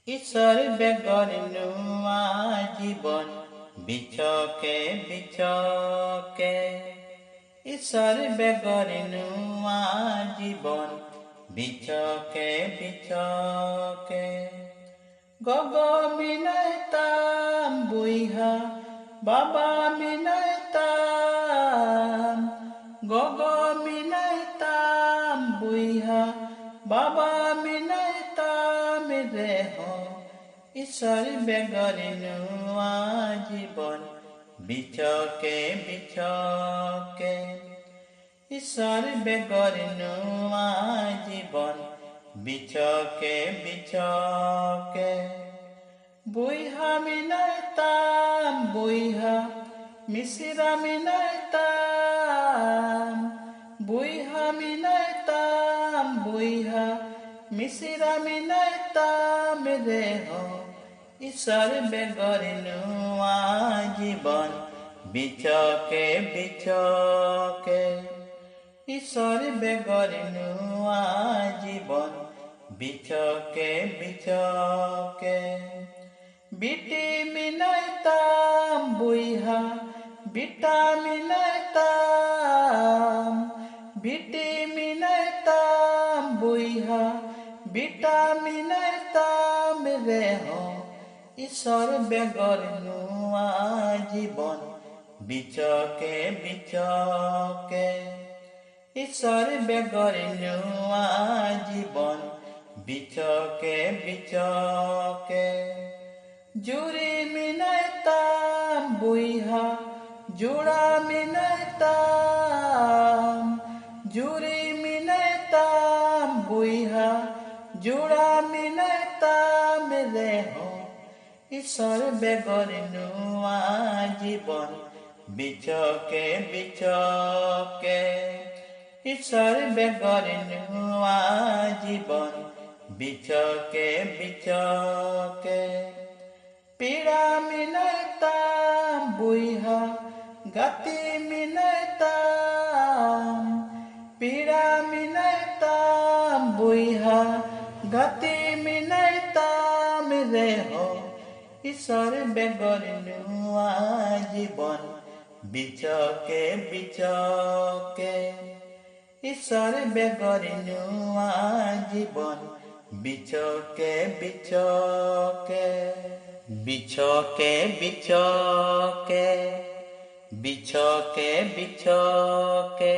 ঈশ্বর বেগরিনু জীবন বিচকে বিচকে। ঈশ্বর বেগরিনু জীবন বিচকে বিচকে। গগ মিনাইতাম বুইহা বাবা মিনাইতাম। গগ মিনাইতাম বুইহা বাবা মিনাইতাম রেহ। ঈশ্বর বেগরিনু জীবন বিচকে বিচকে। ঈশ্বর বেগরিনু জীবন বিচকে বিচকে। বুইহা মিনাইতাম বুইহা মিশিরা মিনাইতাম। বুইহা মিনাইতাম বুইহা মিশিরা মিনাইতাম রেহ। ঈশ্বর বেগরিনু জীবন বিচকে বিচকে। ঈশ্বর বেগরিনু জীবন বিচকে বিচকে। বিটি মিনাইতাম বুইহা বিটা মিনাইতাম। বিটি মিনাইতাম বুইহা বিটা মিনাইতাম রেহ। ঈশ্বর বেগরিনু জীবন বিচকে বিচকে। ঈশ্বর বেগরিনু জীবন বিচকে বিচকে। জুরি মিনাইতাম বুইহা জোড়া মিনাইতাম। জুরি মিনাইতাম বুইহা জোড়া মিনাইতাম রেহ। ঈশ্বর বেগরিনু জীবন বিচকে বিচকে। ঈশ্বর বেগরিনু জীবন বিচকে বিচকে। পীড়া মিনাইতাম বুইহা গাতি মিনাইতাম। পীড়া মিনাইতাম বুইহা গাতি মিনাইতাম রেহ। ঈশ্বর বেগরিনু জীবন বিচকে বিচকে। ঈশ্বর বেগরিনু জীবন বিচকে বিচকে। বিচকে বিচকে। বিচকে বিচকে।